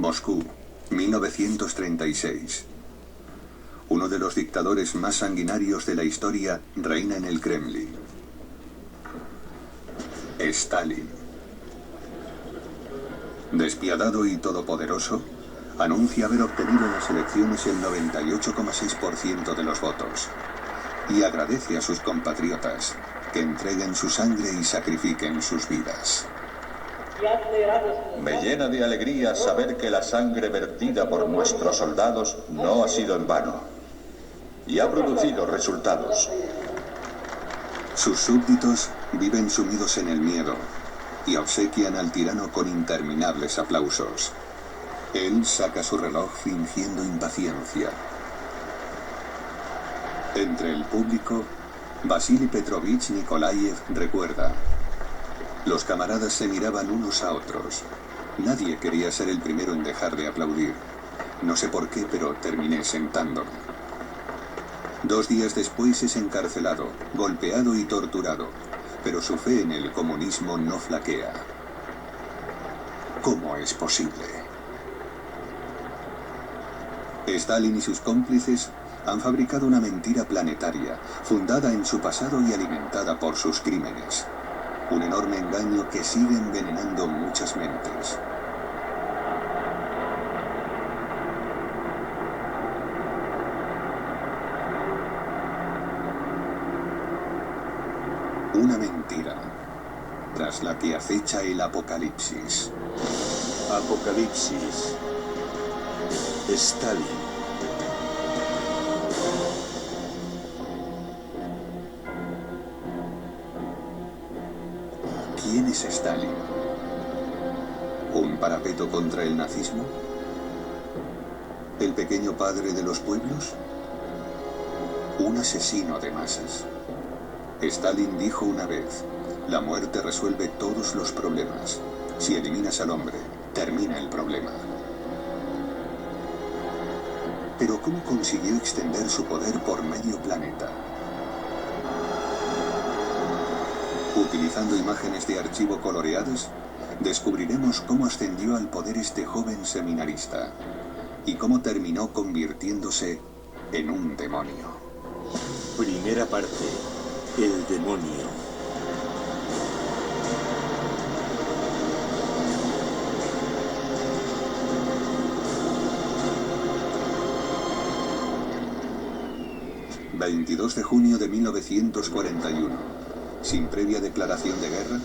Moscú, 1936. Uno de los dictadores más sanguinarios de la historia reina en el Kremlin. Stalin. Despiadado y todopoderoso, anuncia haber obtenido en las elecciones el 98,6% de los votos y agradece a sus compatriotas que entreguen su sangre y sacrifiquen sus vidas. Me llena de alegría saber que la sangre vertida por nuestros soldados no ha sido en vano y ha producido resultados. Sus súbditos viven sumidos en el miedo y obsequian al tirano con interminables aplausos. Él saca su reloj fingiendo impaciencia. Entre el público, Vasily Petrovich Nikolaev recuerda: los camaradas se miraban unos a otros. Nadie quería ser el primero en dejar de aplaudir. No sé por qué, pero terminé sentándome. 2 días después es encarcelado, golpeado y torturado, pero su fe en el comunismo no flaquea. ¿Cómo es posible? Stalin y sus cómplices han fabricado una mentira planetaria, fundada en su pasado y alimentada por sus crímenes. Un enorme engaño que sigue envenenando muchas mentes. Una mentira, tras la que acecha el apocalipsis. Apocalipsis. Stalin. ¿Quién es Stalin? ¿Un parapeto contra el nazismo? ¿El pequeño padre de los pueblos? ¿Un asesino de masas? Stalin dijo una vez: la muerte resuelve todos los problemas. Si eliminas al hombre, termina el problema. Pero ¿cómo consiguió extender su poder por medio planeta? Utilizando imágenes de archivo coloreadas, descubriremos cómo ascendió al poder este joven seminarista y cómo terminó convirtiéndose en un demonio. Primera parte. El demonio. ...22 de junio de 1941... sin previa declaración de guerra,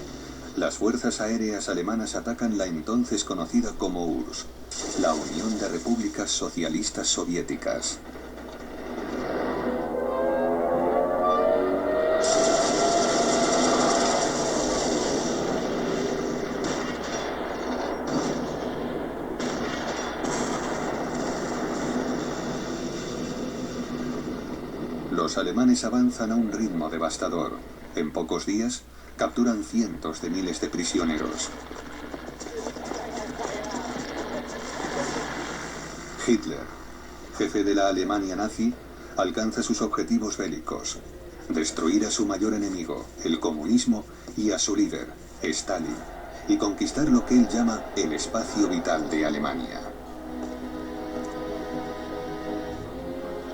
las fuerzas aéreas alemanas atacan la entonces conocida como URSS, la Unión de Repúblicas Socialistas Soviéticas. Los alemanes avanzan a un ritmo devastador. En pocos días, capturan cientos de miles de prisioneros. Hitler, jefe de la Alemania nazi, alcanza sus objetivos bélicos: destruir a su mayor enemigo, el comunismo, y a su líder, Stalin, y conquistar lo que él llama el espacio vital de Alemania.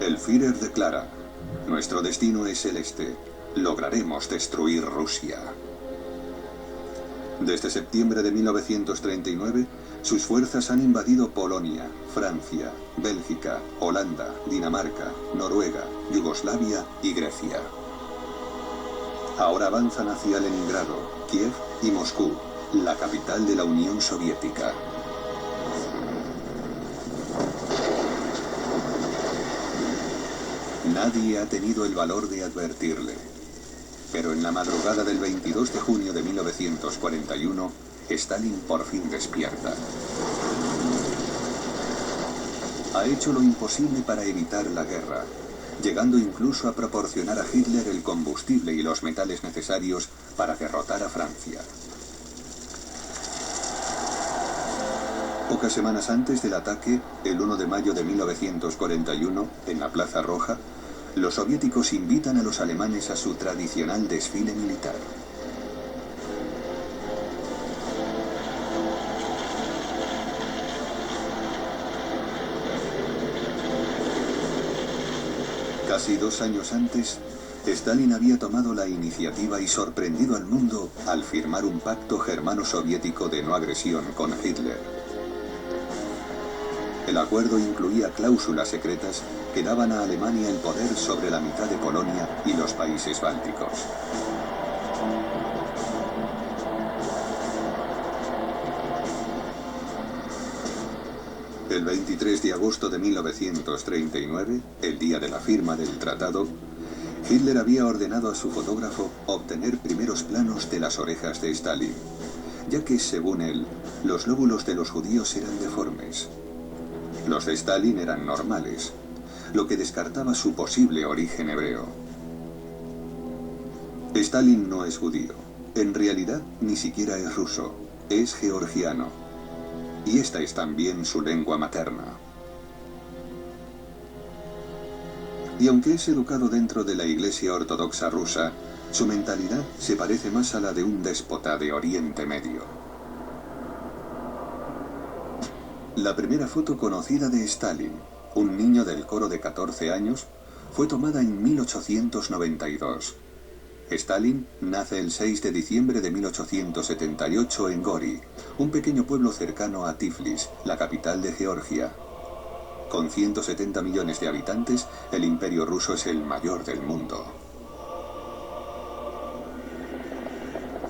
El Führer declara: nuestro destino es el este. Lograremos destruir Rusia. Desde septiembre de 1939, sus fuerzas han invadido Polonia, Francia, Bélgica, Holanda, Dinamarca, Noruega, Yugoslavia y Grecia. Ahora avanzan hacia Leningrado, Kiev y Moscú, la capital de la Unión Soviética. Nadie ha tenido el valor de advertirle. Pero en la madrugada del 22 de junio de 1941, Stalin por fin despierta. Ha hecho lo imposible para evitar la guerra, llegando incluso a proporcionar a Hitler el combustible y los metales necesarios para derrotar a Francia. Pocas semanas antes del ataque, el 1 de mayo de 1941, en la Plaza Roja, los soviéticos invitan a los alemanes a su tradicional desfile militar. Casi 2 años antes, Stalin había tomado la iniciativa y sorprendido al mundo al firmar un pacto germano-soviético de no agresión con Hitler. El acuerdo incluía cláusulas secretas que daban a Alemania el poder sobre la mitad de Polonia y los países bálticos. El 23 de agosto de 1939, el día de la firma del tratado, Hitler había ordenado a su fotógrafo obtener primeros planos de las orejas de Stalin, ya que, según él, los lóbulos de los judíos eran deformes. Los de Stalin eran normales, lo que descartaba su posible origen hebreo. Stalin no es judío. En realidad, ni siquiera es ruso. Es georgiano. Y esta es también su lengua materna. Y aunque es educado dentro de la Iglesia Ortodoxa rusa, su mentalidad se parece más a la de un déspota de Oriente Medio. La primera foto conocida de Stalin, un niño del coro de 14 años, fue tomada en 1892. Stalin nace el 6 de diciembre de 1878 en Gori, un pequeño pueblo cercano a Tiflis, la capital de Georgia. Con 170 millones de habitantes, el Imperio ruso es el mayor del mundo.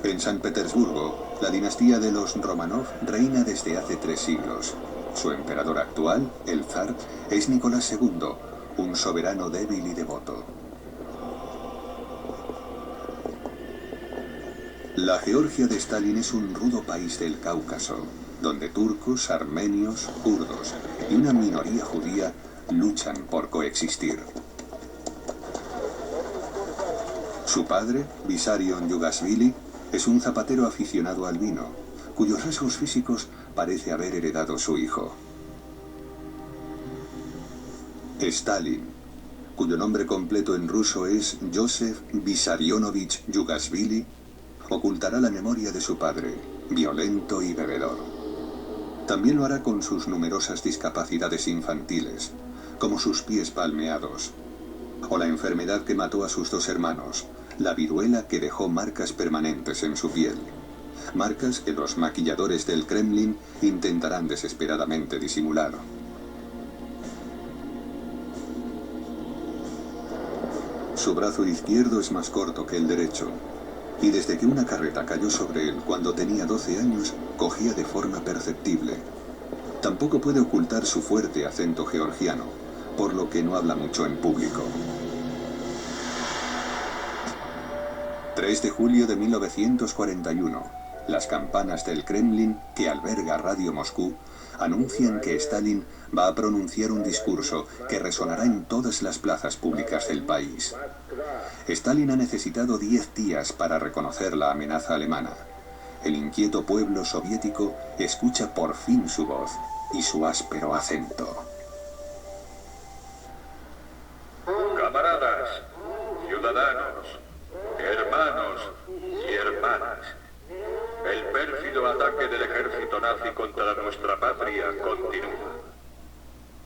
En San Petersburgo, la dinastía de los Romanov reina desde hace 3 siglos. Su emperador actual, el zar, es Nicolás II, un soberano débil y devoto. La Georgia de Stalin es un rudo país del Cáucaso, donde turcos, armenios, kurdos y una minoría judía luchan por coexistir. Su padre, Vissarion Yugashvili, es un zapatero aficionado al vino, cuyos rasgos físicos parece haber heredado su hijo. Stalin, cuyo nombre completo en ruso es Joseph Vissarionovich Yugashvili, ocultará la memoria de su padre, violento y bebedor. También lo hará con sus numerosas discapacidades infantiles, como sus pies palmeados, o la enfermedad que mató a sus 2 hermanos, la viruela que dejó marcas permanentes en su piel, marcas que los maquilladores del Kremlin intentarán desesperadamente disimular. Su brazo izquierdo es más corto que el derecho, y desde que una carreta cayó sobre él cuando tenía 12 años, cogía de forma perceptible. Tampoco puede ocultar su fuerte acento georgiano, por lo que no habla mucho en público. 3 de julio de 1941. Las campanas del Kremlin, que alberga Radio Moscú, anuncian que Stalin va a pronunciar un discurso que resonará en todas las plazas públicas del país. Stalin ha necesitado 10 días para reconocer la amenaza alemana. El inquieto pueblo soviético escucha por fin su voz y su áspero acento. Camaradas, ciudadanos, hermanos y hermanas, el pérfido ataque del ejército nazi contra nuestra patria continúa.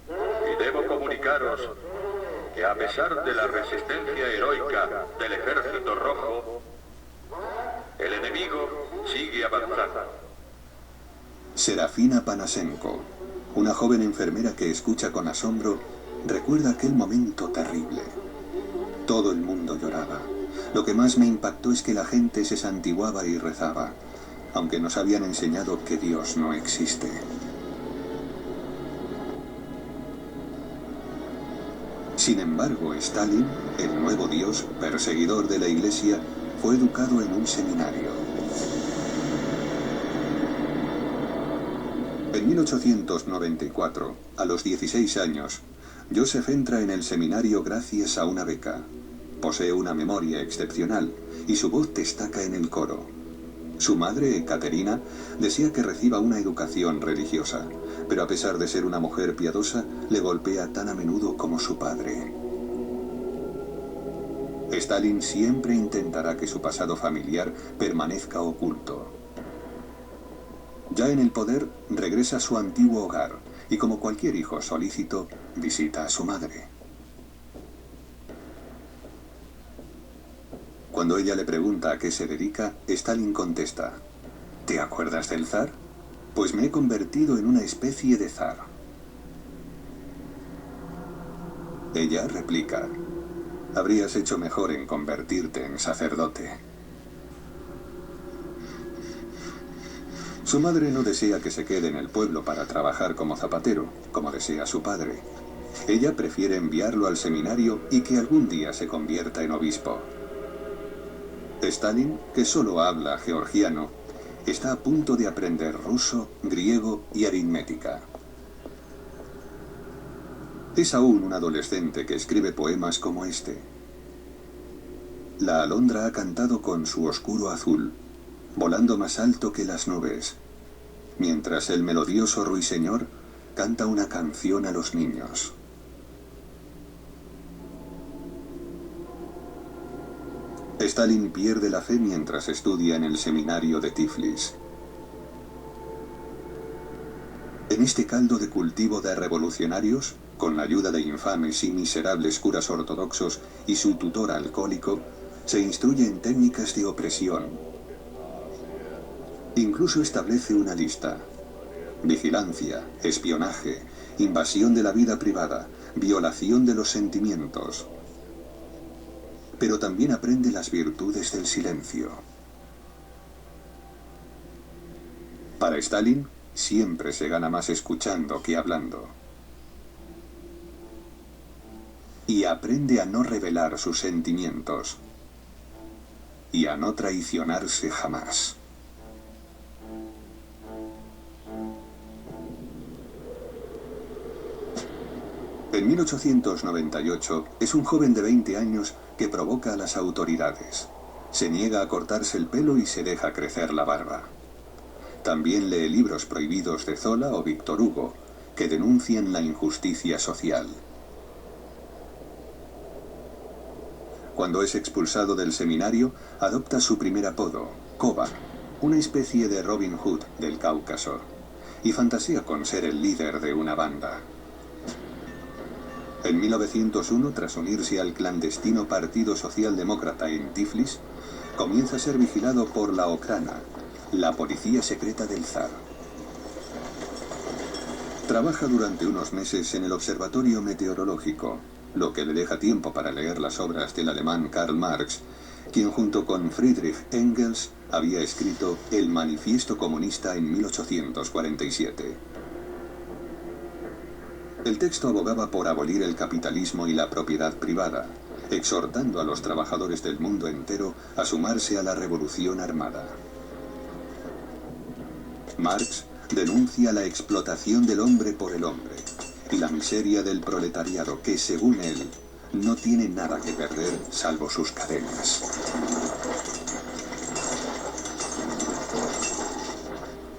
Y debo comunicaros que a pesar de la resistencia heroica del Ejército Rojo, el enemigo sigue avanzando. Serafina Panasenko, una joven enfermera que escucha con asombro, recuerda aquel momento terrible. Todo el mundo lloraba. Lo que más me impactó es que la gente se santiguaba y rezaba, aunque nos habían enseñado que Dios no existe. Sin embargo, Stalin, el nuevo Dios, perseguidor de la Iglesia, fue educado en un seminario. En 1894, a los 16 años, Joseph entra en el seminario gracias a una beca. Posee una memoria excepcional y su voz destaca en el coro. Su madre, Caterina, desea que reciba una educación religiosa, pero a pesar de ser una mujer piadosa, le golpea tan a menudo como su padre. Stalin siempre intentará que su pasado familiar permanezca oculto. Ya en el poder, regresa a su antiguo hogar y, como cualquier hijo solícito, visita a su madre. Cuando ella le pregunta a qué se dedica, Stalin contesta: ¿te acuerdas del zar? Pues me he convertido en una especie de zar. Ella replica: habrías hecho mejor en convertirte en sacerdote. Su madre no desea que se quede en el pueblo para trabajar como zapatero, como desea su padre. Ella prefiere enviarlo al seminario y que algún día se convierta en obispo. Stalin, que solo habla georgiano, está a punto de aprender ruso, griego y aritmética. Es aún un adolescente que escribe poemas como este. La alondra ha cantado con su oscuro azul, volando más alto que las nubes, mientras el melodioso ruiseñor canta una canción a los niños. Stalin pierde la fe mientras estudia en el seminario de Tiflis. En este caldo de cultivo de revolucionarios, con la ayuda de infames y miserables curas ortodoxos y su tutor alcohólico, se instruye en técnicas de opresión. Incluso establece una lista: vigilancia, espionaje, invasión de la vida privada, violación de los sentimientos. Pero también aprende las virtudes del silencio. Para Stalin, siempre se gana más escuchando que hablando. Y aprende a no revelar sus sentimientos y a no traicionarse jamás. En 1898 es un joven de 20 años que provoca a las autoridades. Se niega a cortarse el pelo y se deja crecer la barba. También lee libros prohibidos de Zola o Víctor Hugo, que denuncian la injusticia social. Cuando es expulsado del seminario, adopta su primer apodo, Koba, una especie de Robin Hood del Cáucaso, y fantasea con ser el líder de una banda. En 1901, tras unirse al clandestino Partido Socialdemócrata en Tiflis, comienza a ser vigilado por la Okhrana, la policía secreta del zar. Trabaja durante unos meses en el observatorio meteorológico, lo que le deja tiempo para leer las obras del alemán Karl Marx, quien junto con Friedrich Engels había escrito el Manifiesto Comunista en 1847. El texto abogaba por abolir el capitalismo y la propiedad privada, exhortando a los trabajadores del mundo entero a sumarse a la revolución armada. Marx denuncia la explotación del hombre por el hombre y la miseria del proletariado que, según él, no tiene nada que perder salvo sus cadenas.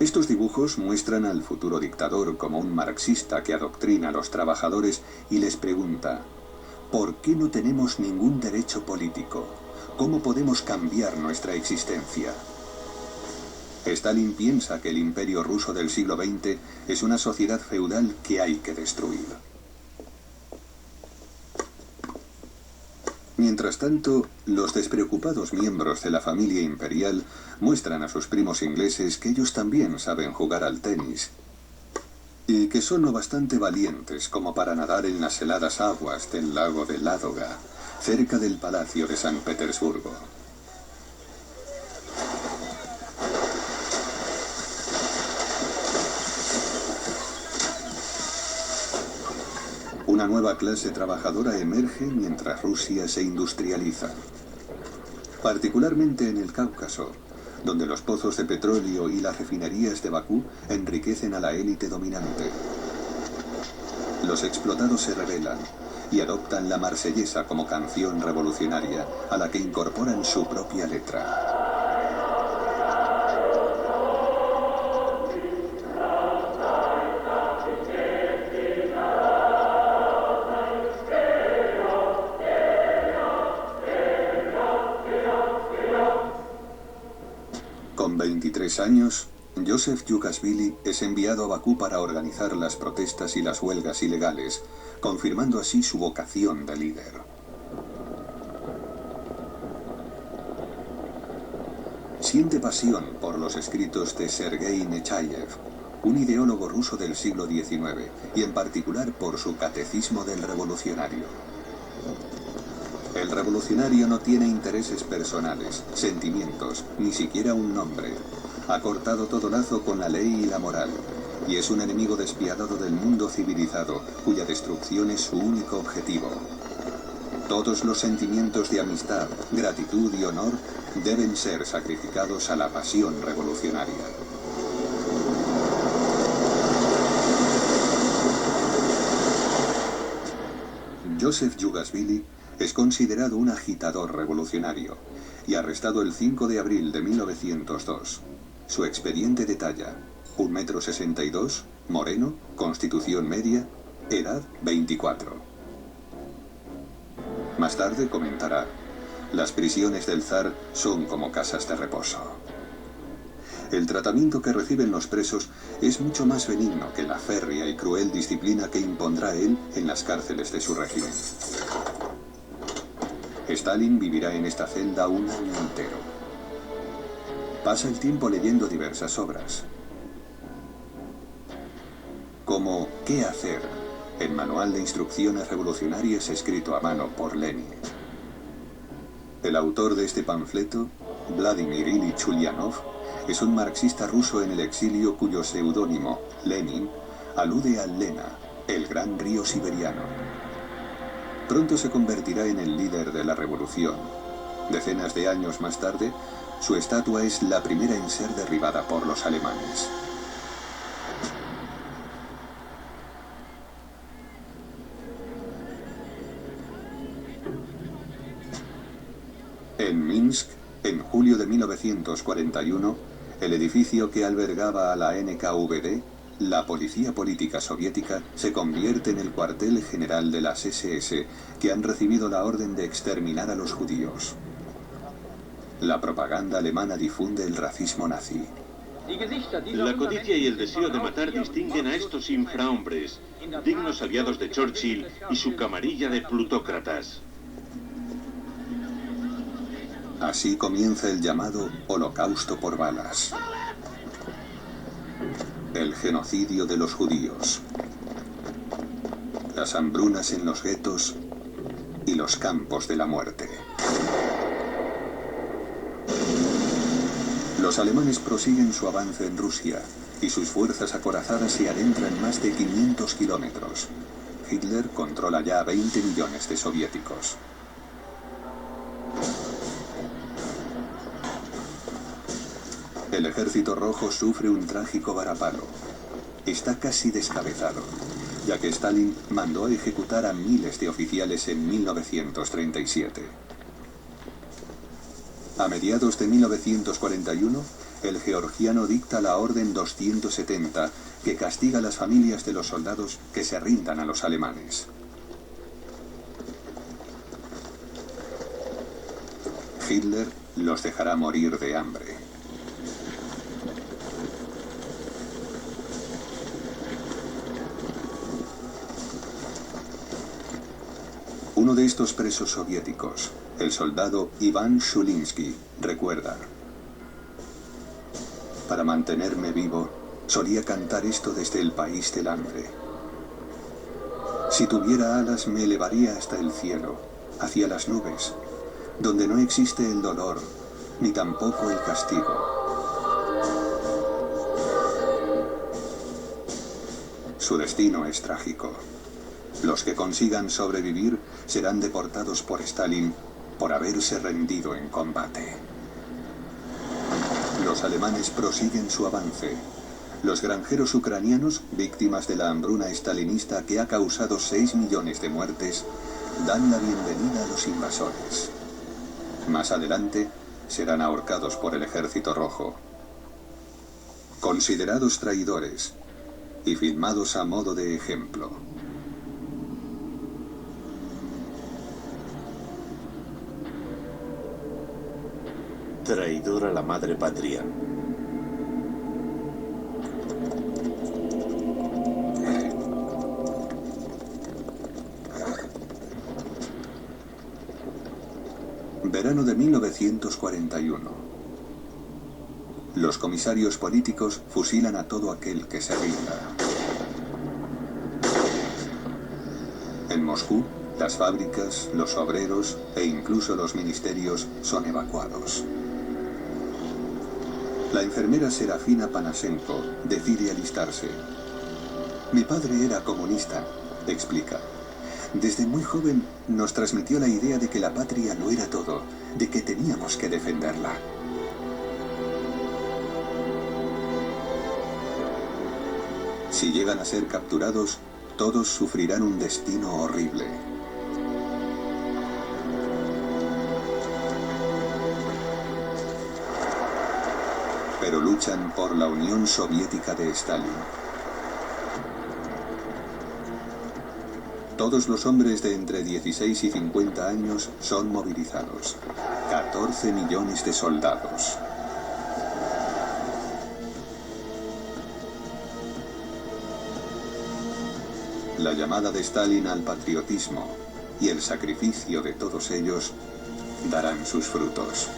Estos dibujos muestran al futuro dictador como un marxista que adoctrina a los trabajadores y les pregunta: ¿por qué no tenemos ningún derecho político? ¿Cómo podemos cambiar nuestra existencia? Stalin piensa que el imperio ruso del siglo XX es una sociedad feudal que hay que destruir. Mientras tanto, los despreocupados miembros de la familia imperial muestran a sus primos ingleses que ellos también saben jugar al tenis y que son lo bastante valientes como para nadar en las heladas aguas del lago de Ládoga, cerca del Palacio de San Petersburgo. Una nueva clase trabajadora emerge mientras Rusia se industrializa, particularmente en el Cáucaso, donde los pozos de petróleo y las refinerías de Bakú enriquecen a la élite dominante. Los explotados se rebelan y adoptan la marsellesa como canción revolucionaria, a la que incorporan su propia letra. Con 23 años, Joseph Yukashvili es enviado a Bakú para organizar las protestas y las huelgas ilegales, confirmando así su vocación de líder. Siente pasión por los escritos de Sergei Nechayev, un ideólogo ruso del siglo XIX, y en particular por su Catecismo del Revolucionario. El revolucionario no tiene intereses personales, sentimientos, ni siquiera un nombre. Ha cortado todo lazo con la ley y la moral, y es un enemigo despiadado del mundo civilizado, cuya destrucción es su único objetivo. Todos los sentimientos de amistad, gratitud y honor deben ser sacrificados a la pasión revolucionaria. Joseph Yugasvili es considerado un agitador revolucionario y arrestado el 5 de abril de 1902. Su expediente detalla: 1,62 m, moreno, constitución media, edad 24. Más tarde comentará: las prisiones del zar son como casas de reposo. El tratamiento que reciben los presos es mucho más benigno que la férrea y cruel disciplina que impondrá él en las cárceles de su régimen. Stalin vivirá en esta celda un año entero. Pasa el tiempo leyendo diversas obras, como ¿Qué hacer?, el manual de instrucciones revolucionarias escrito a mano por Lenin. El autor de este panfleto, Vladimir Ilich Ulyanov, es un marxista ruso en el exilio cuyo seudónimo, Lenin, alude al Lena, el gran río siberiano. Pronto se convertirá en el líder de la revolución. Decenas de años más tarde, su estatua es la primera en ser derribada por los alemanes. En Minsk, en julio de 1941, el edificio que albergaba a la NKVD, la policía política soviética, se convierte en el cuartel general de las SS, que han recibido la orden de exterminar a los judíos. La propaganda alemana difunde el racismo nazi. La codicia y el deseo de matar distinguen a estos infrahombres, dignos aliados de Churchill y su camarilla de plutócratas. Así comienza el llamado Holocausto por balas. El genocidio de los judíos. Las hambrunas en los guetos y los campos de la muerte. Los alemanes prosiguen su avance en Rusia y sus fuerzas acorazadas se adentran más de 500 kilómetros. Hitler controla ya a 20 millones de soviéticos. El Ejército Rojo sufre un trágico varapalo. Está casi descabezado, ya que Stalin mandó a ejecutar a miles de oficiales en 1937. A mediados de 1941, el georgiano dicta la Orden 270, que castiga a las familias de los soldados que se rindan a los alemanes. Hitler los dejará morir de hambre. Uno de estos presos soviéticos, el soldado Iván Shulinsky, recuerda: para mantenerme vivo, solía cantar esto desde el país del hambre. Si tuviera alas me elevaría hasta el cielo, hacia las nubes, donde no existe el dolor, ni tampoco el castigo. Su destino es trágico. Los que consigan sobrevivir serán deportados por Stalin por haberse rendido en combate. Los alemanes prosiguen su avance. Los granjeros ucranianos, víctimas de la hambruna stalinista que ha causado 6 millones de muertes, dan la bienvenida a los invasores. Más adelante serán ahorcados por el Ejército Rojo. Considerados traidores y filmados a modo de ejemplo. Traidor a la madre patria. Verano de 1941. Los comisarios políticos fusilan a todo aquel que se rinda. En Moscú, las fábricas, los obreros e incluso los ministerios son evacuados. La enfermera Serafina Panashenko decide alistarse. Mi padre era comunista, explica. Desde muy joven nos transmitió la idea de que la patria lo era todo, de que teníamos que defenderla. Si llegan a ser capturados, todos sufrirán un destino horrible. Pero luchan por la Unión Soviética de Stalin. Todos los hombres de entre 16 y 50 años son movilizados. 14 millones de soldados. La llamada de Stalin al patriotismo y el sacrificio de todos ellos darán sus frutos.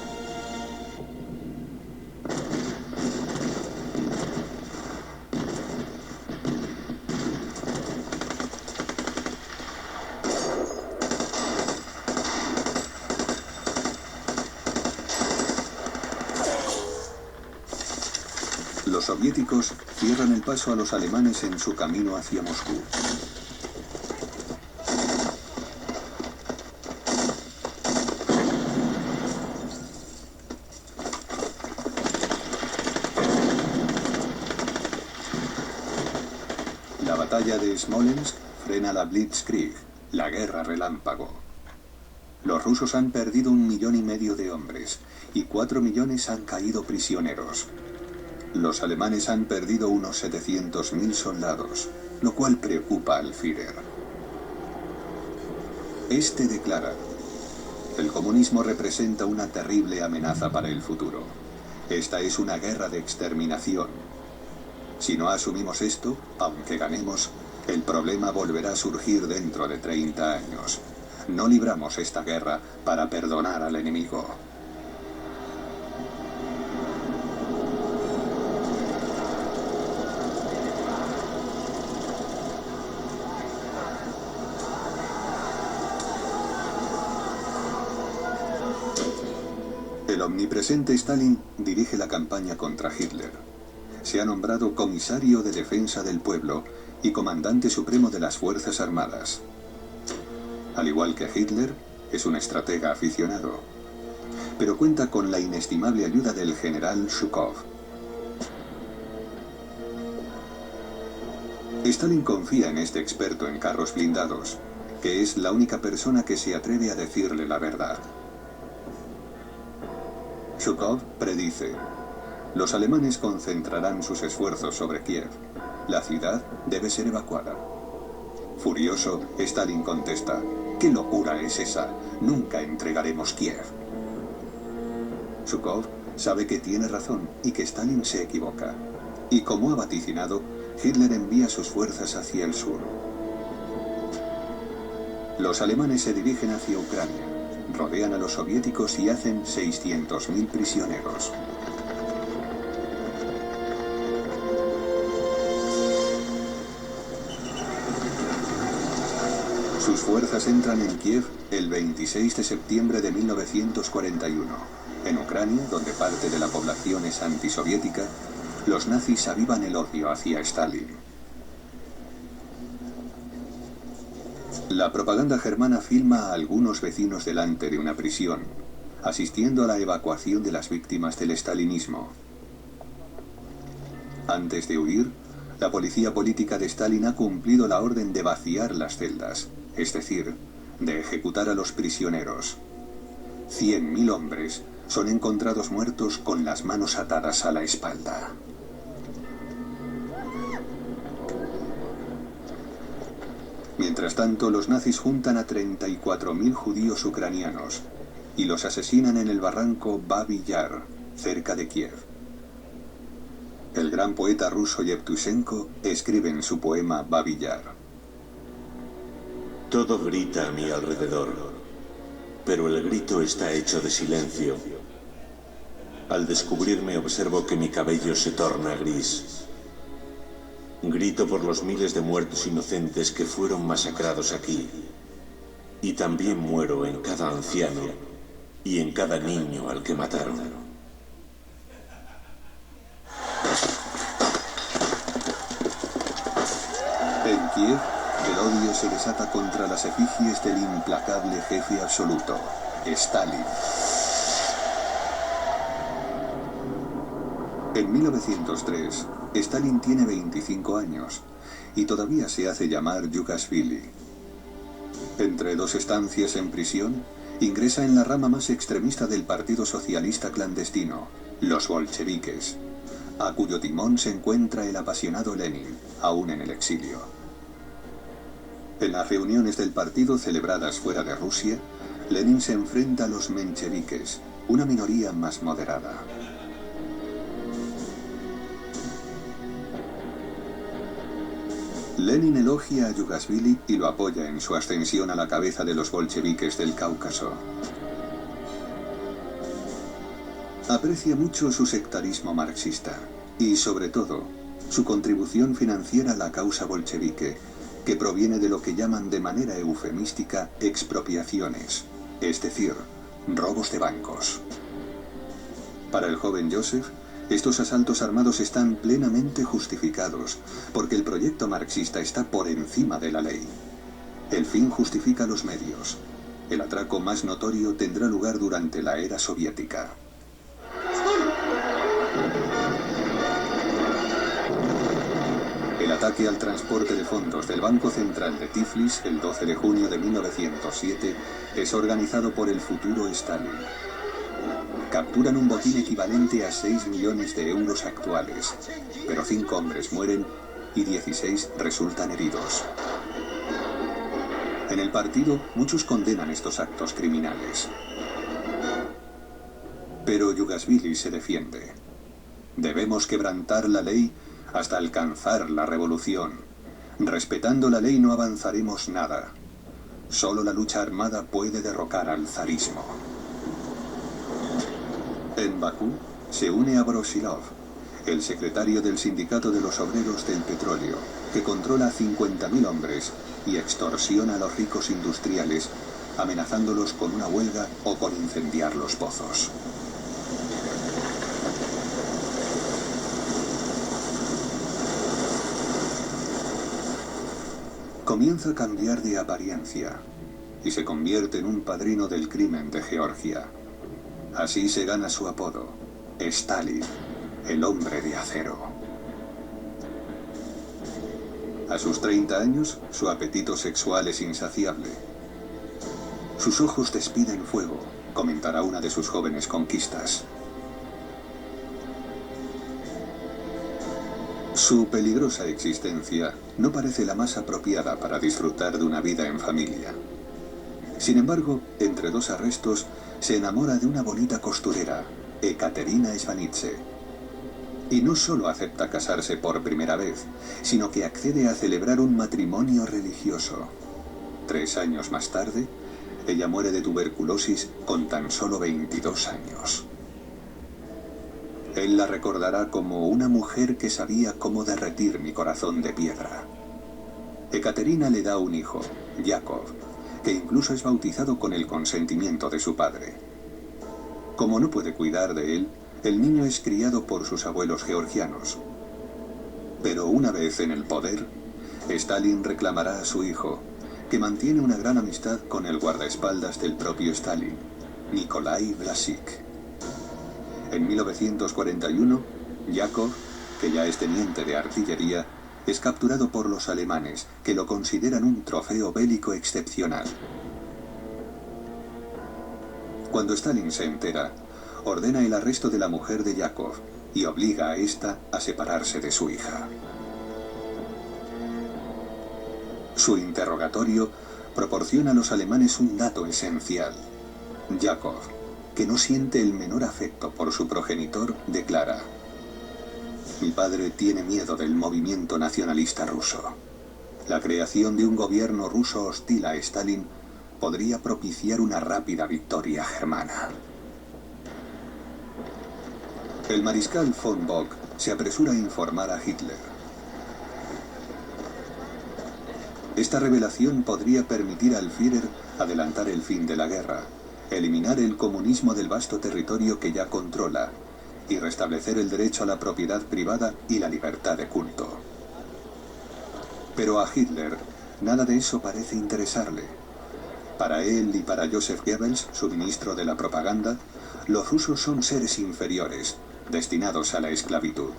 Los soviéticos cierran el paso a los alemanes en su camino hacia Moscú. La batalla de Smolensk frena la Blitzkrieg, la guerra relámpago. Los rusos han perdido 1,5 millones de hombres y 4 millones han caído prisioneros. Los alemanes han perdido unos 700.000 soldados, lo cual preocupa al Führer. Este declara: el comunismo representa una terrible amenaza para el futuro. Esta es una guerra de exterminación. Si no asumimos esto, aunque ganemos, el problema volverá a surgir dentro de 30 años. No libramos esta guerra para perdonar al enemigo. El omnipresente Stalin dirige la campaña contra Hitler. Se ha nombrado comisario de defensa del pueblo y comandante supremo de las Fuerzas Armadas. Al igual que Hitler, es un estratega aficionado, pero cuenta con la inestimable ayuda del general Zhukov. Stalin confía en este experto en carros blindados, que es la única persona que se atreve a decirle la verdad. Zhukov predice: los alemanes concentrarán sus esfuerzos sobre Kiev. La ciudad debe ser evacuada. Furioso, Stalin contesta: ¿qué locura es esa? Nunca entregaremos Kiev. Zhukov sabe que tiene razón y que Stalin se equivoca. Y como ha vaticinado, Hitler envía sus fuerzas hacia el sur. Los alemanes se dirigen hacia Ucrania, rodean a los soviéticos y hacen 600.000 prisioneros. Sus fuerzas entran en Kiev el 26 de septiembre de 1941. En Ucrania, donde parte de la población es antisoviética, los nazis avivan el odio hacia Stalin. La propaganda germana filma a algunos vecinos delante de una prisión, asistiendo a la evacuación de las víctimas del stalinismo. Antes de huir, la policía política de Stalin ha cumplido la orden de vaciar las celdas, es decir, de ejecutar a los prisioneros. 100.000 hombres son encontrados muertos con las manos atadas a la espalda. Mientras tanto, los nazis juntan a 34.000 judíos ucranianos y los asesinan en el barranco Babi Yar, cerca de Kiev. El gran poeta ruso Yevtushenko escribe en su poema Babi Yar: todo grita a mi alrededor, pero el grito está hecho de silencio. Al descubrirme observo que mi cabello se torna gris. Grito por los miles de muertos inocentes que fueron masacrados aquí. Y también muero en cada anciano y en cada niño al que mataron. En Kiev, el odio se desata contra las efigies del implacable jefe absoluto, Stalin. En 1903, Stalin tiene 25 años y todavía se hace llamar Yugashvili. Entre dos estancias en prisión, ingresa en la rama más extremista del Partido Socialista clandestino, los bolcheviques, a cuyo timón se encuentra el apasionado Lenin, aún en el exilio. En las reuniones del partido celebradas fuera de Rusia, Lenin se enfrenta a los mencheviques, una minoría más moderada. Lenin elogia a Yugashvili y lo apoya en su ascensión a la cabeza de los bolcheviques del Cáucaso. Aprecia mucho su sectarismo marxista y, sobre todo, su contribución financiera a la causa bolchevique, que proviene de lo que llaman de manera eufemística expropiaciones, es decir, robos de bancos. Para el joven Joseph, estos asaltos armados están plenamente justificados, porque el proyecto marxista está por encima de la ley. El fin justifica los medios. El atraco más notorio tendrá lugar durante la era soviética. El ataque al transporte de fondos del Banco Central de Tiflis, el 12 de junio de 1907, es organizado por el futuro Stalin. Capturan un botín equivalente a 6 millones de euros actuales, pero 5 hombres mueren y 16 resultan heridos. En el partido, muchos condenan estos actos criminales. Pero Yugashvili se defiende. Debemos quebrantar la ley hasta alcanzar la revolución. Respetando la ley no avanzaremos nada. Solo la lucha armada puede derrocar al zarismo. En Bakú se une a Voroshilov, el secretario del Sindicato de los Obreros del Petróleo, que controla a 50.000 hombres y extorsiona a los ricos industriales, amenazándolos con una huelga o con incendiar los pozos. Comienza a cambiar de apariencia y se convierte en un padrino del crimen de Georgia. Así se gana su apodo, Stalin, el hombre de acero. A sus 30 años, su apetito sexual es insaciable. Sus ojos despiden fuego, comentará una de sus jóvenes conquistas. Su peligrosa existencia no parece la más apropiada para disfrutar de una vida en familia. Sin embargo, entre dos arrestos, se enamora de una bonita costurera, Ekaterina Svanidze. Y no solo acepta casarse por primera vez, sino que accede a celebrar un matrimonio religioso. 3 años más tarde, ella muere de tuberculosis con tan solo 22 años. Él la recordará como una mujer que sabía cómo derretir mi corazón de piedra. Ekaterina le da un hijo, Yakov, que incluso es bautizado con el consentimiento de su padre. Como no puede cuidar de él, el niño es criado por sus abuelos georgianos. Pero una vez en el poder, Stalin reclamará a su hijo, que mantiene una gran amistad con el guardaespaldas del propio Stalin, Nikolai Vlasik. En 1941, Yakov, que ya es teniente de artillería, es capturado por los alemanes, que lo consideran un trofeo bélico excepcional. Cuando Stalin se entera, ordena el arresto de la mujer de Yakov y obliga a esta a separarse de su hija. Su interrogatorio proporciona a los alemanes un dato esencial. Yakov, que no siente el menor afecto por su progenitor, declara: mi padre tiene miedo del movimiento nacionalista ruso. La creación de un gobierno ruso hostil a Stalin podría propiciar una rápida victoria germana. El mariscal von Bock se apresura a informar a Hitler. Esta revelación podría permitir al Führer adelantar el fin de la guerra, eliminar el comunismo del vasto territorio que ya controla y restablecer el derecho a la propiedad privada y la libertad de culto. Pero a Hitler nada de eso parece interesarle. Para él y para Joseph Goebbels, su ministro de la propaganda, los rusos son seres inferiores, destinados a la esclavitud.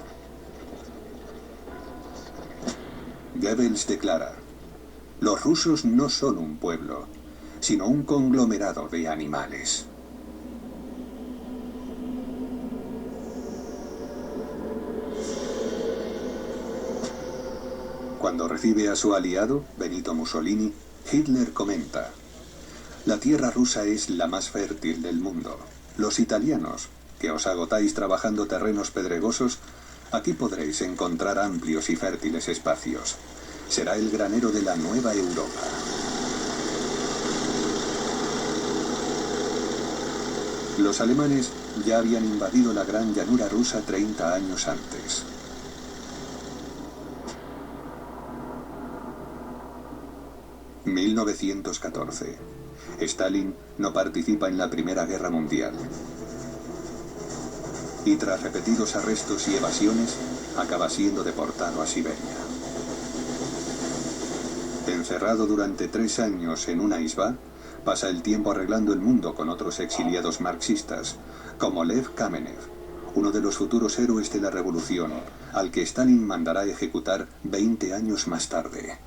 Goebbels declara: los rusos no son un pueblo, sino un conglomerado de animales. Cuando recibe a su aliado, Benito Mussolini, Hitler comenta: la tierra rusa es la más fértil del mundo. Los italianos, que os agotáis trabajando terrenos pedregosos, aquí podréis encontrar amplios y fértiles espacios. Será el granero de la nueva Europa. Los alemanes ya habían invadido la gran llanura rusa 30 años antes. ...1914... Stalin no participa en la Primera Guerra Mundial. Y tras repetidos arrestos y evasiones, acaba siendo deportado a Siberia. Encerrado durante 3 años en una isba, pasa el tiempo arreglando el mundo con otros exiliados marxistas, como Lev Kamenev, uno de los futuros héroes de la revolución, al que Stalin mandará ejecutar 20 años más tarde.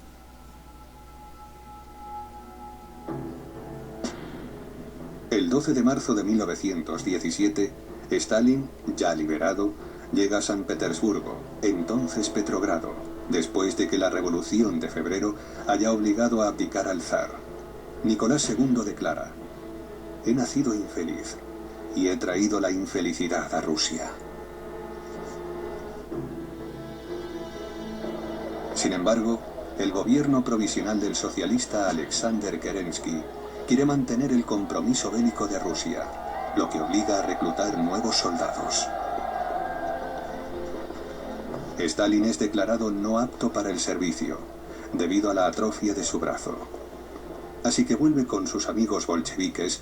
El 12 de marzo de 1917, Stalin, ya liberado, llega a San Petersburgo, entonces Petrogrado, después de que la Revolución de Febrero haya obligado a abdicar al zar. Nicolás II declara: he nacido infeliz y he traído la infelicidad a Rusia. Sin embargo, el gobierno provisional del socialista Alexander Kerensky quiere mantener el compromiso bélico de Rusia, lo que obliga a reclutar nuevos soldados. Stalin es declarado no apto para el servicio, debido a la atrofia de su brazo. Así que vuelve con sus amigos bolcheviques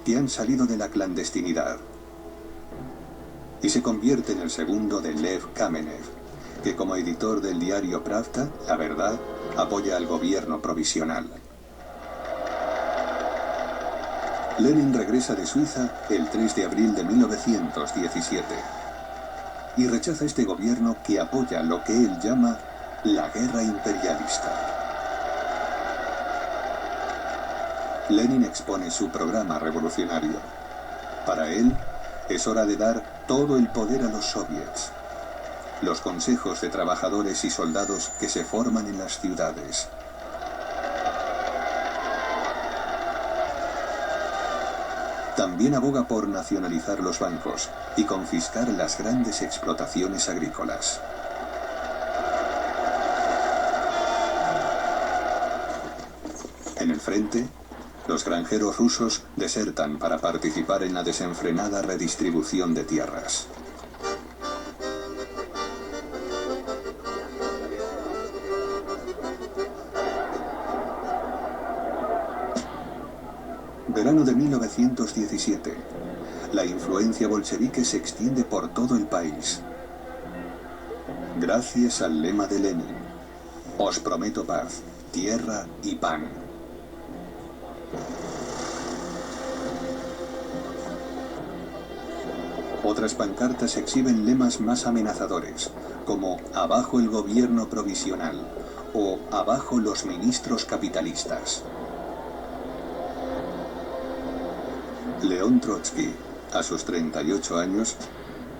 que han salido de la clandestinidad. Y se convierte en el segundo de Lev Kamenev, que como editor del diario Pravda, La Verdad, apoya al gobierno provisional. Lenin regresa de Suiza el 3 de abril de 1917 y rechaza este gobierno que apoya lo que él llama la guerra imperialista. Lenin expone su programa revolucionario. Para él, es hora de dar todo el poder a los soviets, los consejos de trabajadores y soldados que se forman en las ciudades. También aboga por nacionalizar los bancos y confiscar las grandes explotaciones agrícolas. En el frente, los granjeros rusos desertan para participar en la desenfrenada redistribución de tierras. Verano de 1917. La influencia bolchevique se extiende por todo el país. Gracias al lema de Lenin: os prometo paz, tierra y pan. Otras pancartas exhiben lemas más amenazadores, como abajo el gobierno provisional o abajo los ministros capitalistas. León Trotsky, a sus 38 años,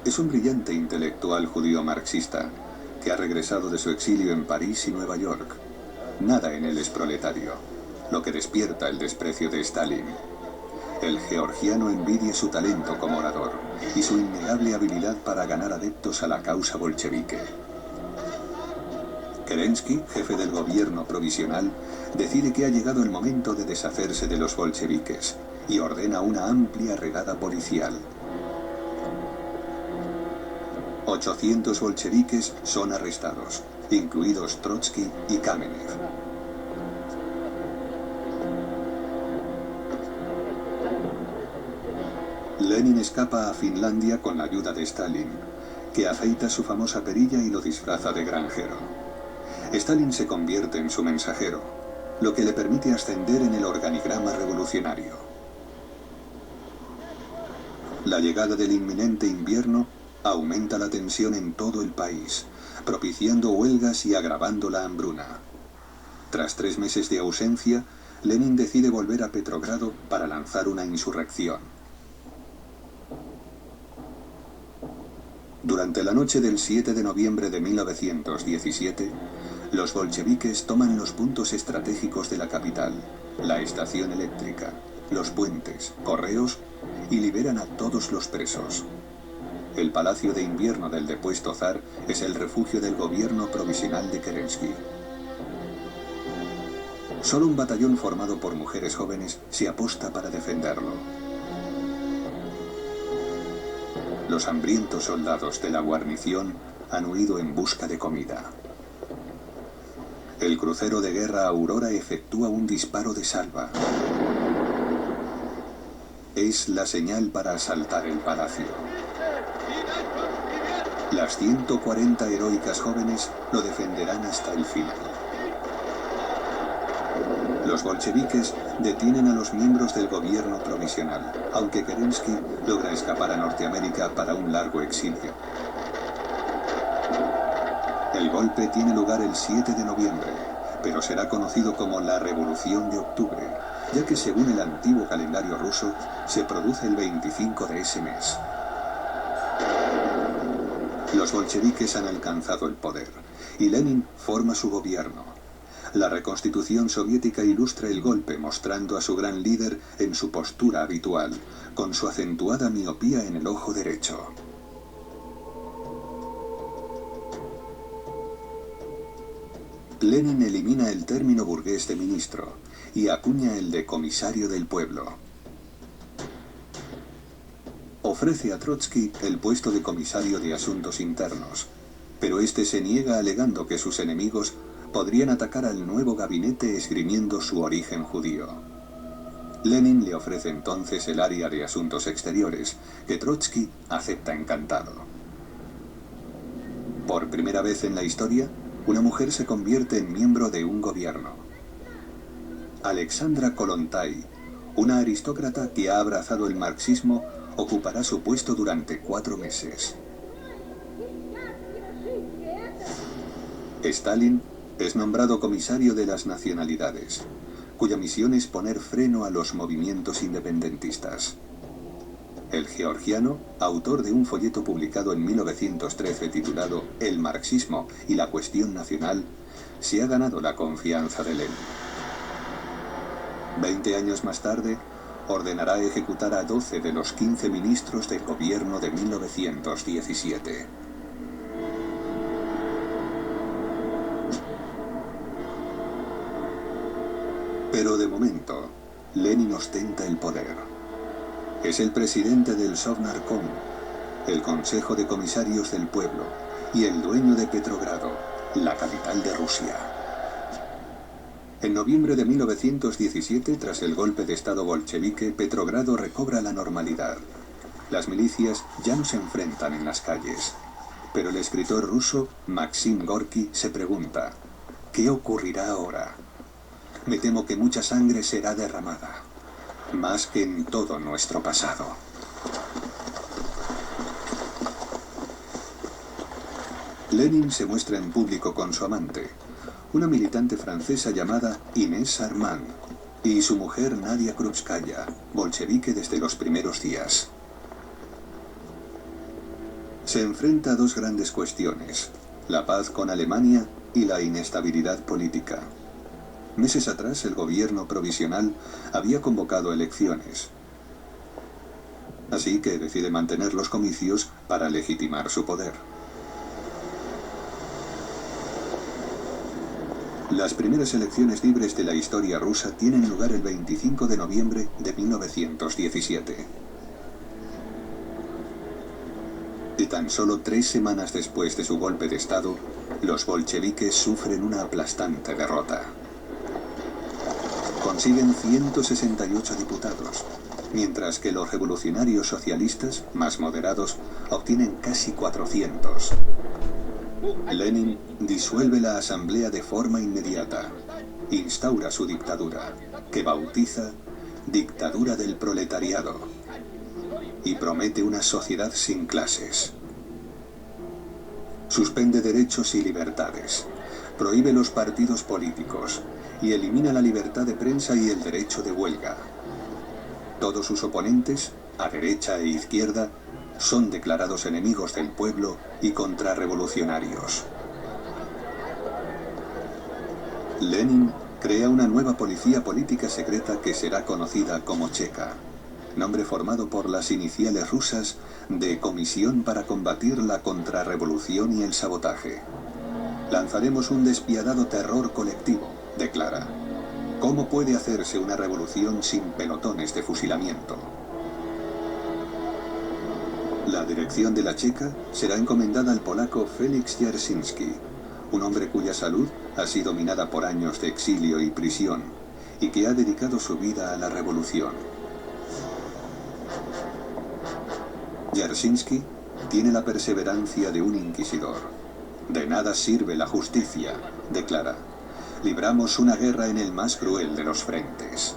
es un brillante intelectual judío marxista que ha regresado de su exilio en París y Nueva York. Nada en él es proletario, lo que despierta el desprecio de Stalin. El georgiano envidia su talento como orador y su innegable habilidad para ganar adeptos a la causa bolchevique. Kerensky, jefe del gobierno provisional, decide que ha llegado el momento de deshacerse de los bolcheviques y ordena una amplia redada policial. 800 bolcheviques son arrestados, incluidos Trotsky y Kamenev. Lenin escapa a Finlandia con la ayuda de Stalin, que afeita su famosa perilla y lo disfraza de granjero. Stalin se convierte en su mensajero, lo que le permite ascender en el organigrama revolucionario. La llegada del inminente invierno aumenta la tensión en todo el país, propiciando huelgas y agravando la hambruna. Tras 3 meses de ausencia, Lenin decide volver a Petrogrado para lanzar una insurrección. Durante la noche del 7 de noviembre de 1917, los bolcheviques toman los puntos estratégicos de la capital, la estación eléctrica, los puentes, correos y liberan a todos los presos. El palacio de invierno del depuesto zar es el refugio del gobierno provisional de Kerensky. Solo un batallón formado por mujeres jóvenes se aposta para defenderlo. Los hambrientos soldados de la guarnición han huido en busca de comida. El crucero de guerra Aurora efectúa un disparo de salva. Es la señal para asaltar el palacio. Las 140 heroicas jóvenes lo defenderán hasta el final. Los bolcheviques detienen a los miembros del gobierno provisional, aunque Kerensky logra escapar a Norteamérica para un largo exilio. El golpe tiene lugar el 7 de noviembre, pero será conocido como la Revolución de Octubre, ya que según el antiguo calendario ruso, se produce el 25 de ese mes. Los bolcheviques han alcanzado el poder, y Lenin forma su gobierno. La reconstitución soviética ilustra el golpe, mostrando a su gran líder en su postura habitual, con su acentuada miopía en el ojo derecho. Lenin elimina el término burgués de ministro y acuña el de comisario del pueblo. Ofrece a Trotsky el puesto de comisario de asuntos internos, pero este se niega alegando que sus enemigos podrían atacar al nuevo gabinete esgrimiendo su origen judío. Lenin le ofrece entonces el área de asuntos exteriores, que Trotsky acepta encantado. Por primera vez en la historia, una mujer se convierte en miembro de un gobierno. Alexandra Kollontai, una aristócrata que ha abrazado el marxismo, ocupará su puesto durante 4 meses. Stalin es nombrado comisario de las nacionalidades, cuya misión es poner freno a los movimientos independentistas. El georgiano, autor de un folleto publicado en 1913 titulado El marxismo y la cuestión nacional, se ha ganado la confianza de Lenin. 20 años más tarde, ordenará ejecutar a 12 de los 15 ministros del gobierno de 1917. Pero de momento, Lenin ostenta el poder. Es el presidente del Sovnarkom, el Consejo de Comisarios del Pueblo, y el dueño de Petrogrado, la capital de Rusia. En noviembre de 1917, tras el golpe de estado bolchevique, Petrogrado recobra la normalidad. Las milicias ya no se enfrentan en las calles. Pero el escritor ruso Maxim Gorky se pregunta, ¿qué ocurrirá ahora? Me temo que mucha sangre será derramada, más que en todo nuestro pasado. Lenin se muestra en público con su amante, una militante francesa llamada Inés Armand, y su mujer Nadia Krupskaya, bolchevique desde los primeros días. Se enfrenta a 2 grandes cuestiones, la paz con Alemania y la inestabilidad política. Meses atrás, el gobierno provisional había convocado elecciones. Así que decide mantener los comicios para legitimar su poder. Las primeras elecciones libres de la historia rusa tienen lugar el 25 de noviembre de 1917. y tan solo 3 semanas después de su golpe de Estado, los bolcheviques sufren una aplastante derrota. Consiguen 168 diputados, mientras que los revolucionarios socialistas, más moderados, obtienen casi 400. Lenin disuelve la asamblea de forma inmediata, instaura su dictadura, que bautiza Dictadura del Proletariado, y promete una sociedad sin clases. Suspende derechos y libertades, prohíbe los partidos políticos y elimina la libertad de prensa y el derecho de huelga. Todos sus oponentes, a derecha e izquierda, son declarados enemigos del pueblo y contrarrevolucionarios. Lenin crea una nueva policía política secreta que será conocida como Cheka, nombre formado por las iniciales rusas de Comisión para combatir la contrarrevolución y el sabotaje. Lanzaremos un despiadado terror colectivo, declara. ¿Cómo puede hacerse una revolución sin pelotones de fusilamiento? La dirección de la Cheka será encomendada al polaco Félix Dzerzhinsky, un hombre cuya salud ha sido minada por años de exilio y prisión, y que ha dedicado su vida a la revolución. Dzerzhinsky tiene la perseverancia de un inquisidor. De nada sirve la justicia, declara. Libramos una guerra en el más cruel de los frentes.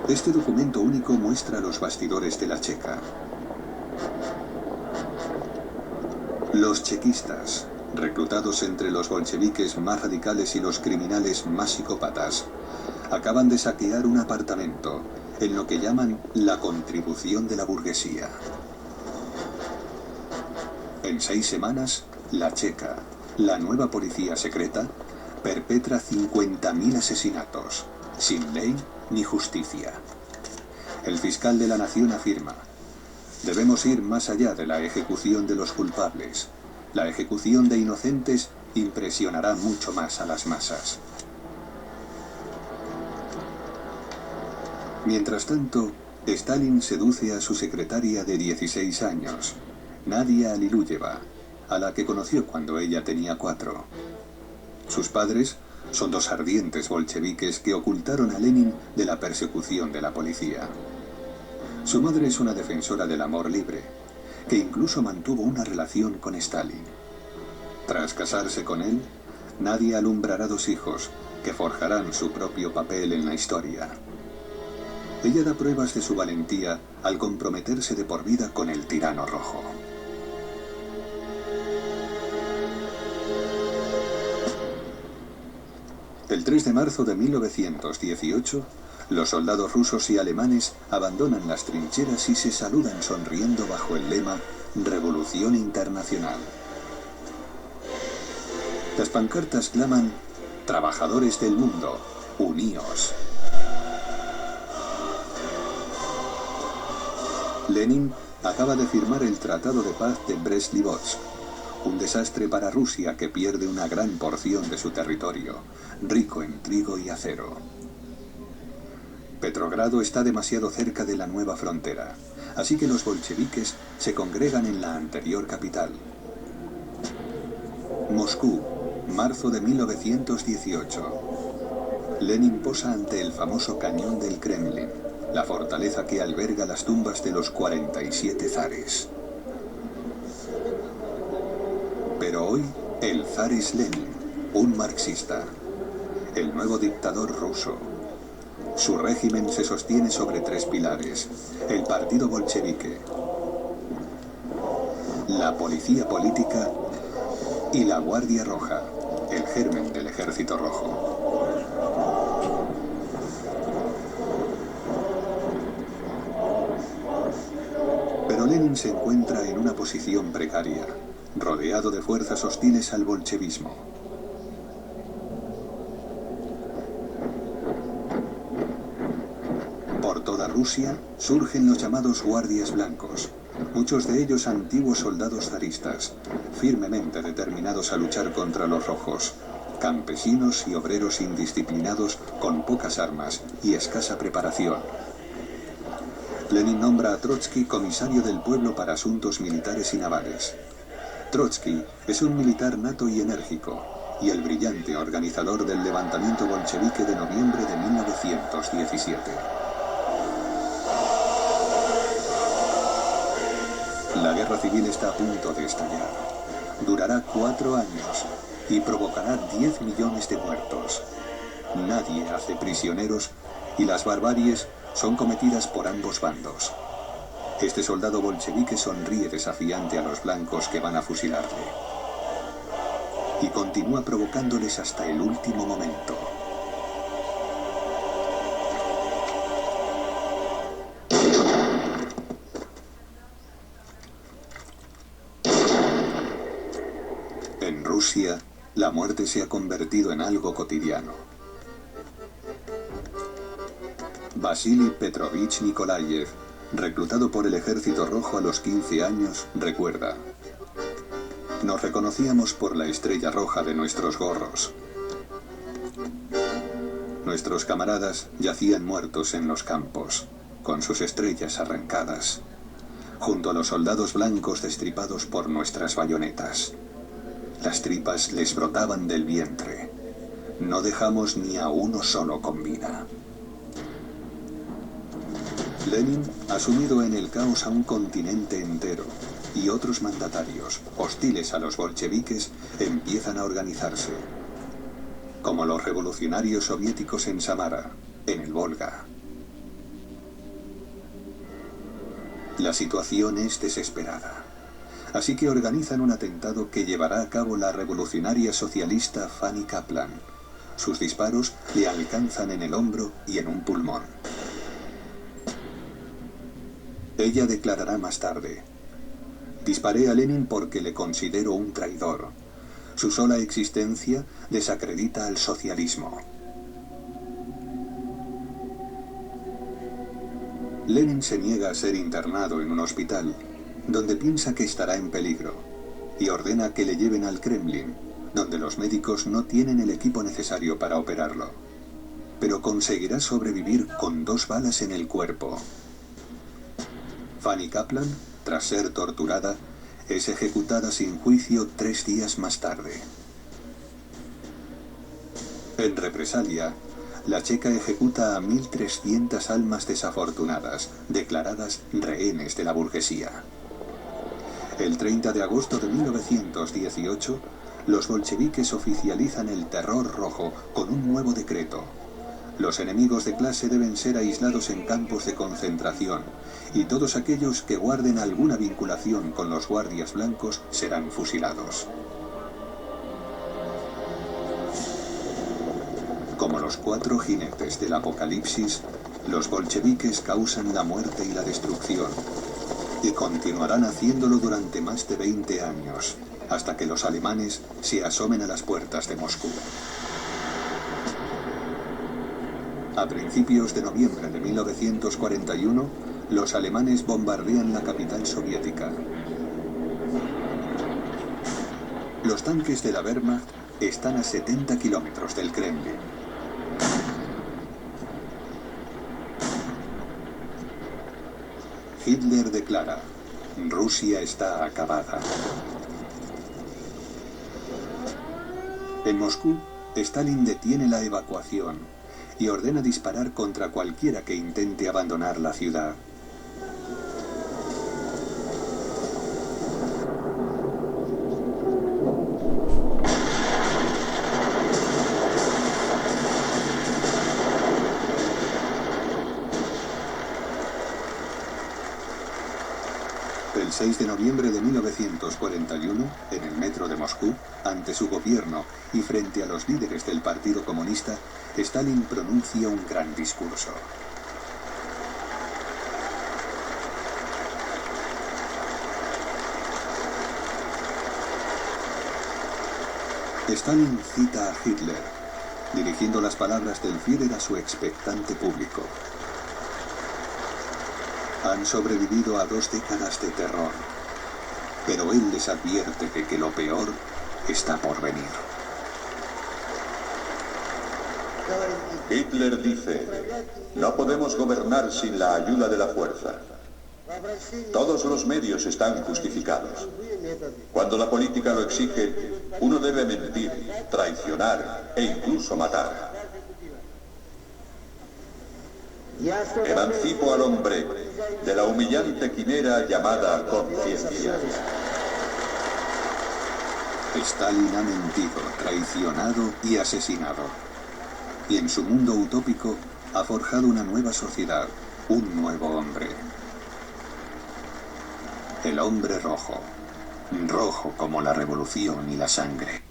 Este documento único muestra los bastidores de la Cheka. Los chequistas, reclutados entre los bolcheviques más radicales y los criminales más psicópatas, acaban de saquear un apartamento en lo que llaman la contribución de la burguesía. En 6 semanas, la Cheka, la nueva policía secreta, perpetra 50.000 asesinatos, sin ley ni justicia. El fiscal de la nación afirma: debemos ir más allá de la ejecución de los culpables. La ejecución de inocentes impresionará mucho más a las masas. Mientras tanto, Stalin seduce a su secretaria de 16 años, Nadia Aliluyeva, a la que conoció cuando ella tenía 4. Sus padres son 2 ardientes bolcheviques que ocultaron a Lenin de la persecución de la policía. Su madre es una defensora del amor libre, que incluso mantuvo una relación con Stalin. Tras casarse con él, Nadia alumbrará 2 hijos, que forjarán su propio papel en la historia. Ella da pruebas de su valentía al comprometerse de por vida con el tirano rojo. El 3 de marzo de 1918, los soldados rusos y alemanes abandonan las trincheras y se saludan sonriendo bajo el lema Revolución Internacional. Las pancartas claman: trabajadores del mundo, uníos. Lenin acaba de firmar el Tratado de Paz de Brest-Litovsk, un desastre para Rusia que pierde una gran porción de su territorio, rico en trigo y acero. Petrogrado está demasiado cerca de la nueva frontera, así que los bolcheviques se congregan en la anterior capital. Moscú, marzo de 1918. Lenin posa ante el famoso cañón del Kremlin, la fortaleza que alberga las tumbas de los 47 zares. Pero hoy, el zar es Lenin, un marxista, el nuevo dictador ruso. Su régimen se sostiene sobre 3 pilares: el partido bolchevique, la policía política y la Guardia Roja, el germen del Ejército Rojo. Pero Lenin se encuentra en una posición precaria, rodeado de fuerzas hostiles al bolchevismo. Por toda Rusia surgen los llamados guardias blancos, muchos de ellos antiguos soldados zaristas, firmemente determinados a luchar contra los rojos, campesinos y obreros indisciplinados con pocas armas y escasa preparación. Lenin nombra a Trotsky comisario del pueblo para asuntos militares y navales. Trotsky es un militar nato y enérgico, y el brillante organizador del levantamiento bolchevique de noviembre de 1917. La guerra civil está a punto de estallar. Durará 4 años y provocará 10 millones de muertos. Nadie hace prisioneros y las barbaries son cometidas por ambos bandos. Este soldado bolchevique sonríe desafiante a los blancos que van a fusilarle. Y continúa provocándoles hasta el último momento. En Rusia, la muerte se ha convertido en algo cotidiano. Vasily Petrovich Nikolayev, reclutado por el Ejército Rojo a los 15 años, recuerda: nos reconocíamos por la estrella roja de nuestros gorros. Nuestros camaradas yacían muertos en los campos, con sus estrellas arrancadas, junto a los soldados blancos destripados por nuestras bayonetas. Las tripas les brotaban del vientre. No dejamos ni a uno solo con vida. Lenin ha sumido en el caos a un continente entero, y otros mandatarios, hostiles a los bolcheviques, empiezan a organizarse. Como los revolucionarios soviéticos en Samara, en el Volga. La situación es desesperada. Así que organizan un atentado que llevará a cabo la revolucionaria socialista Fanny Kaplan. Sus disparos le alcanzan en el hombro y en un pulmón. Ella declarará más tarde: disparé a Lenin porque le considero un traidor. Su sola existencia desacredita al socialismo. Lenin se niega a ser internado en un hospital, donde piensa que estará en peligro, y ordena que le lleven al Kremlin, donde los médicos no tienen el equipo necesario para operarlo. Pero conseguirá sobrevivir con 2 balas en el cuerpo. Fanny Kaplan, tras ser torturada, es ejecutada sin juicio 3 días más tarde. En represalia, la checa ejecuta a 1.300 almas desafortunadas, declaradas rehenes de la burguesía. El 30 de agosto de 1918, los bolcheviques oficializan el terror rojo con un nuevo decreto. Los enemigos de clase deben ser aislados en campos de concentración, y todos aquellos que guarden alguna vinculación con los guardias blancos serán fusilados. Como los 4 jinetes del apocalipsis, los bolcheviques causan la muerte y la destrucción, y continuarán haciéndolo durante más de 20 años, hasta que los alemanes se asomen a las puertas de Moscú. A principios de noviembre de 1941, los alemanes bombardean la capital soviética. Los tanques de la Wehrmacht están a 70 kilómetros del Kremlin. Hitler declara: Rusia está acabada. En Moscú, Stalin detiene la evacuación y ordena disparar contra cualquiera que intente abandonar la ciudad. El 6 de noviembre de 1941, en el metro de Moscú, ante su gobierno y frente a los líderes del Partido Comunista, Stalin pronuncia un gran discurso. Stalin cita a Hitler, dirigiendo las palabras del Führer a su expectante público. Han sobrevivido a 2 décadas de terror, pero él les advierte de que lo peor está por venir. Hitler dice, no podemos gobernar sin la ayuda de la fuerza. Todos los medios están justificados. Cuando la política lo exige, uno debe mentir, traicionar e incluso matar. Emancipo al hombre de la humillante quimera llamada conciencia. Stalin ha mentido, traicionado y asesinado. Y en su mundo utópico ha forjado una nueva sociedad, un nuevo hombre. El hombre rojo, rojo como la revolución y la sangre.